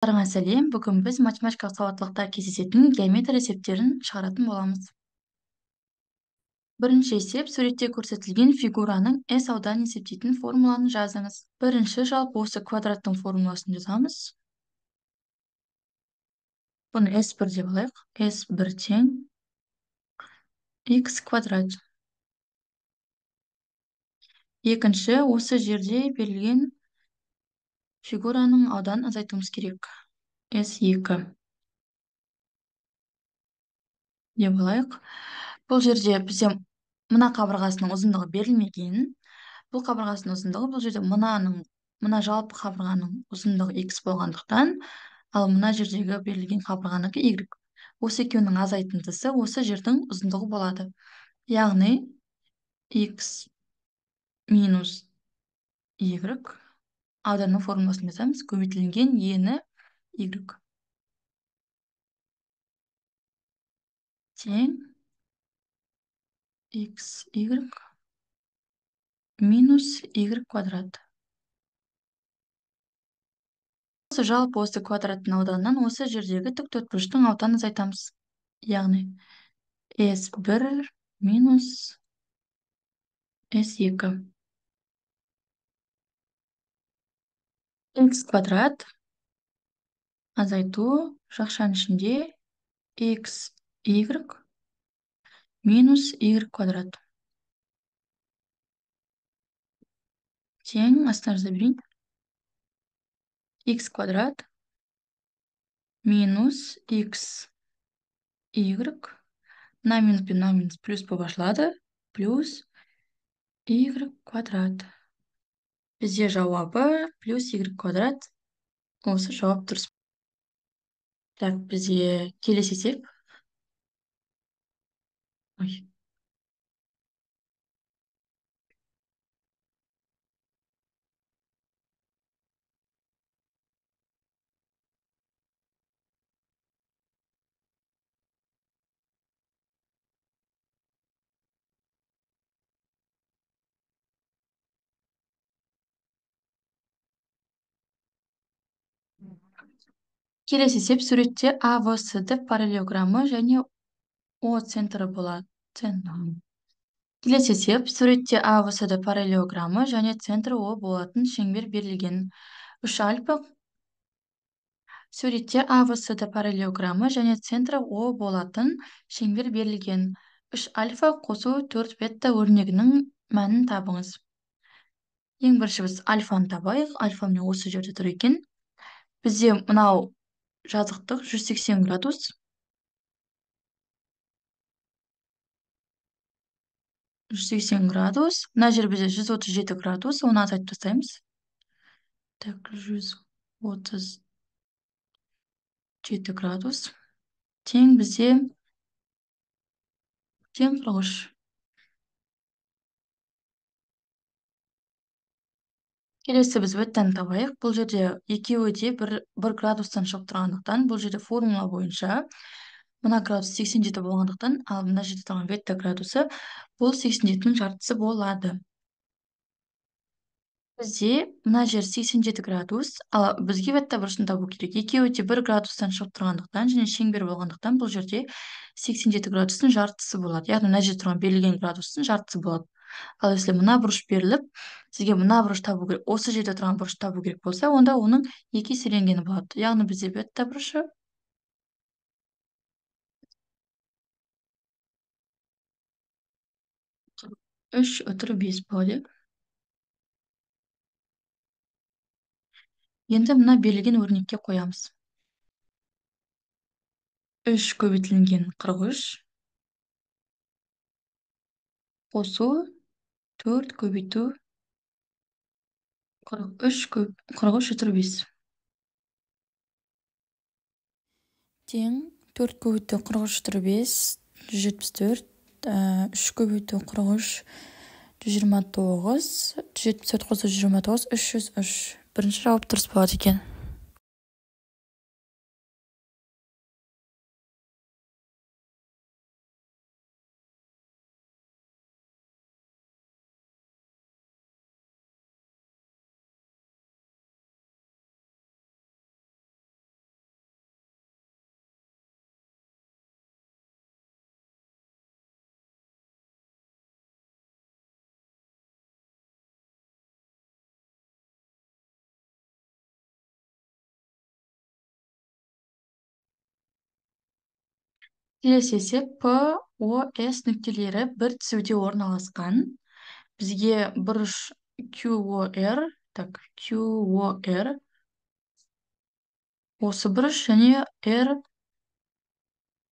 Барлықтарыңа сәлем. Бүгін біз математикалық сауаттылықта кездесетін геометрия есептерін шығаратын боламыз. Бірінші есеп суретте көрсетілген фигураның S ауданын есептейтін формуланы жазыңыз. Бірінші жалпы осы квадраттың формуласын жазамыз. Бұны S1 деп алайық. S1 тең x квадрат. Екінші, осы жерде берілген фигураның ауданын азайтуымыз керек. S2 деп алайық. Бұл жерде бізде мына қабырғасының ұзындығы берілмеген. Бұл қабырғасының ұзындығы бұл жерде мына жалпы қабырғаның ұзындығы x болғандықтан, ал мына жердегі берілген қабырғанікі y. Осы екеуінің азайтындысы осы жердің ұзындығы болады. Яғни x минус y ауданның формуласын жазамыз. Көбейтілген ені y тең xy минус y квадрат. Жалпы осы квадраттың ауданынан осы жердегі тік төртбұрыштың ауданын азайтамыз. Яғни S1 минус S2 x квадрат азайту жақшаның ішінде xy минус y квадрат тең, астына жаза берейін, x квадрат минус xy, мына минус пен мына минус плюс болып ашылады, плюс y квадрат. Бізде жауабы плюс y квадрат. Осы жауап дұрыс. Так, бізде келесі есеп. Келесі есеп суретте AVSD параллелограммы және O центрі болады. Келесі есеп суретте AVSD параллелограммы және центрі O болатын шеңбер берілген. 3 альфа суретте AVSD параллелограммы және центрі O болатын шеңбер берілген. 3 альфа қосу 4 бетта өрнегінің мәнін табыңыз. Ең бірінші біз альфаны табайық. Альфа міне осы жерде тұр екен. Бізде мынау жазықтық 180 градус. 180 градус. Мына жер бізде 137 градус. Оны азайтып тастаймыз. Так, 137 градус. Тең бізде тең 43. Келесі біз беттен табайық. Бұл жерде екеуі де бір градустан шығып тұрғандықтан, бұл жерде формула бойынша мына градус 87 болғандықтан, ал мына жерде тұрған бетта градусы бұл 87-нің жартысы болады. Бізде мына жер 87 градус, ал бізге бетта бұрышын табу керек. Екеуі де 1 градустан шығып тұрғандықтан және шеңбер болғандықтан бұл жерде 87 градустың жартысы болады. Яғни мына жерде тұрған берілген градустың жартысы болады. Ал если мына бұрыш беріліп, сізге мына бұрыш табу керек, осы жерде тұрған бұрыш табу керек болса, онда оның 2 еселенгені болады. Яғни бізде бетта бұрышы 3/5 болады. Енді мына берілген өрнекке қоямыз. 3 көбейтілген 43 қосу 4 көбейту 43/5 тең 4 көбейту 43/5 174, 3 көбейту 43 129, 174 қосу 129 303. Бірінші жауап дұрыс болады екен. келесі есеп P, O, S нүктелері бір түзуде орналасқан. Бізге бұрыш QOR, так, QOR, осы бұрыш және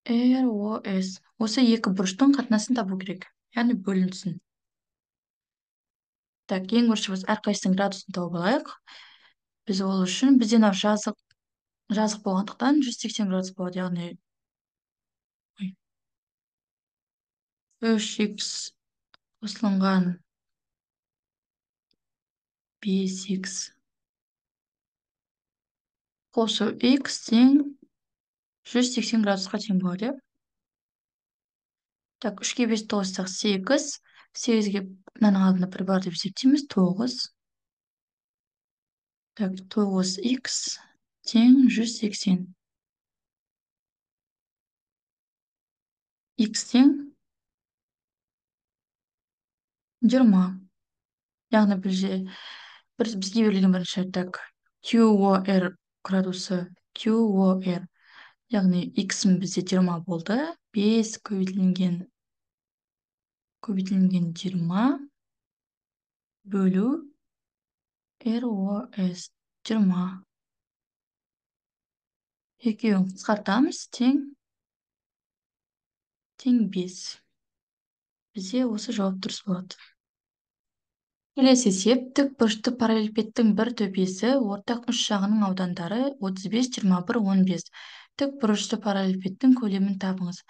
ROS. Осы екі бұрыштың қатынасын табу керек, яғни бөлінсін. Так, ең бірінші біз әрқайсысының градусын тауып алайық. Біз ол үшін бізде мынау жазық болғандықтан 180 градус болады, яғни 3х қосылынған 5х қосу х тең 180 градусқа тең болады. Так, 3-ке 5 тоғызсақ 8, 8-ге мынаның алдында бір бар деп есептейміз, 9. Так, 9х тең 180. Х тең 20. Яғни бізге берілген бірінші так QOR градусы QOR. Яғни х бізде 20 болды. 5 көбейтілген 20 бөлу ROS 20. Екеуін қысқартамыз, тең 5. Бізде осы жауап дұрыс болады. Келесі есеп тік бұрышты параллелепипедтің бір төбесі ортақ үш жағының аудандары 35, 21, 15. Тік бұрышты параллелепипедтің көлемін табыңыз.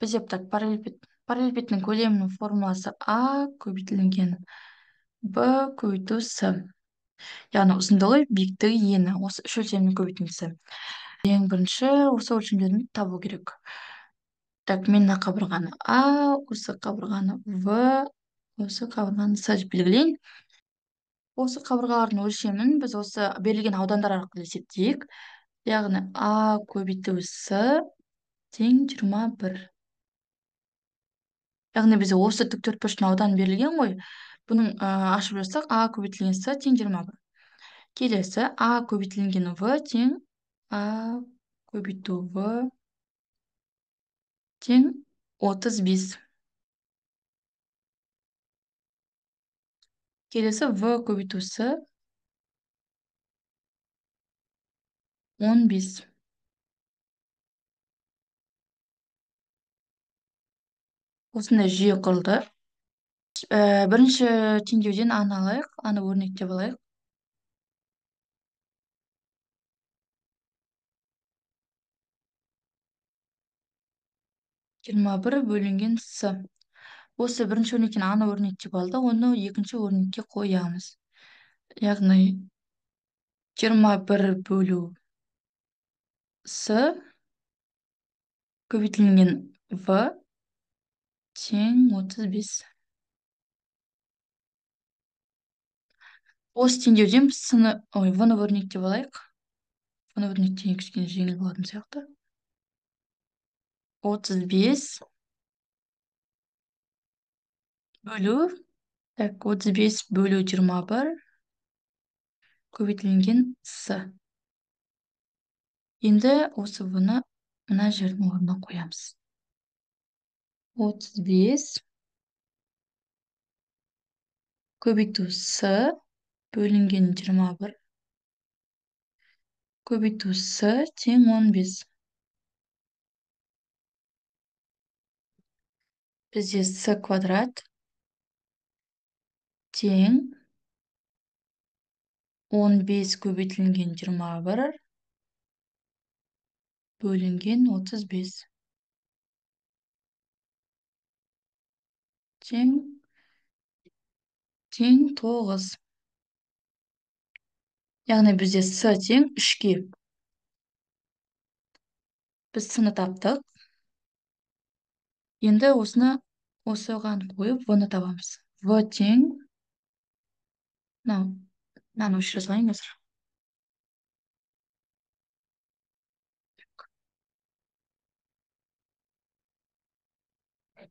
Бізде так параллелепипедтің көлемінің формуласы А көбейтілген Б көбейту С. Яғни ұзындығы, биіктігі, ені. Осы үш өлшемнің көбейтіндісі. Ең бірінші осы өлшемдерді табу керек. Так, мен мына қабырғаны А, осы қабырғаны В, осы қабырғаны С деп белгілейін. Осы қабырғалардың өлшемін біз осы берілген аудандар арқылы есептейік. Яғни А көбейту С тең 21. Яғни бізде осы тік төртбұрыштың ауданы берілген ғой. Бұның ашып жазсақ А көбейтілген С тең 21. Келесі А көбейтілген В тең А көбейту В тең 35. Келесі В көбейту С 15. Осындай жүйе құрылды. Бірінші теңдеуден аны алайық, аны өрнектеп алайық. 21 бөлінген С. Осы бірінші өрнектен аны өрнектеп алды, оны екінші өрнекке қоямыз. Яғни 21 бөлу С көбейтілген В тең 35. Осы теңдеуден біз В-ны өрнектеп алайық. В-ны өрнектеген кішкене жеңіл болатын сияқты. 35 бөлу, так, 35 бөлу 21 көбейтілген С. Енді осы В-ны мына жердің орнына қоямыз. 35 көбейту С бөлінген 21 көбейту С тең 15. Бізде С квадрат тең 15 көбейтілген 21 бөлінген 35 тең 9. Яғни бізде С тең 3-ке. Біз С-ны таптық. Енді осыған қойып В-ны табамыз. В тең, мынаны өшіре салайын қазір.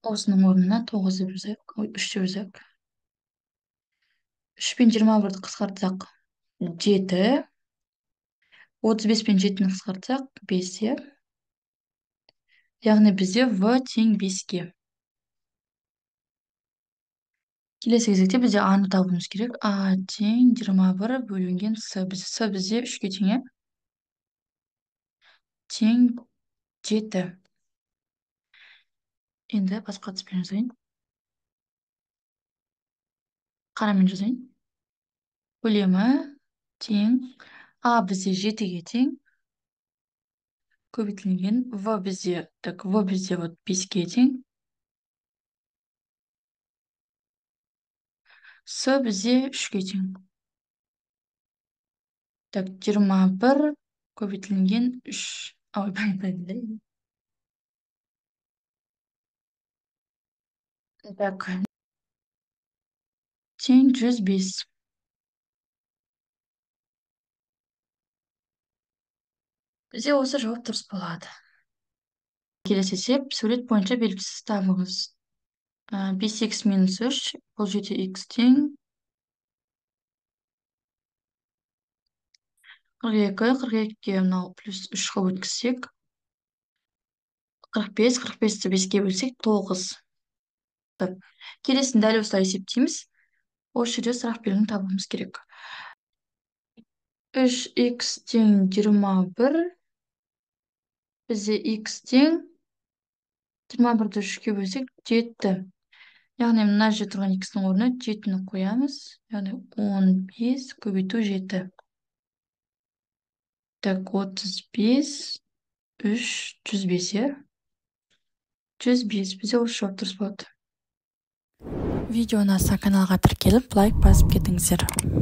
Осының орнына 9 деп жазайық, 3 деп жазайық. 3 пен 21-ді қысқартсақ 7, 35 пен 7-ні қысқартсақ 5. яғни бізде v тең 5-ке. Келесі кезекте бізде a-ны табуымыз керек. a тең 21 бөлінген s. Бізде 3-ке тең, иә? Тең 7. Енді басқа әдіспен жазайын. Қарамен жазайын. Көлемі тең. a бізде 7-ге тең. Көбейтілген. v бізде вот 5-ке тең. s бізде 3-ке тең. Так, 21 көбейтілген 3. Ой, так, тең 105. Бізде осы жауап дұрыс болады. Келесі есеп, сурет бойынша белгісіз табыңыз. 5x минус 3, бұл жерде x тең 42, 42-ге мынау плюс 3 қылып өткізсек, 45, 45-ті 5-ке бөлсек 9. Келесін дәл осылай есептейміз. Осы жерде сұрақ белгіні табуымыз керек. 3x тең 21, бізде x тең 21-ді 3-ке бөлсек 7. Яғни мына жерде тұрған x-ның орнына 7-ні қоямыз. Яғни 15 көбейту 7. Так, 35, 3, 105, е? 105. Бізде осы жауап дұрыс болады. Видео ұнаса каналға тіркеліп, лайк басып кетіңіздер.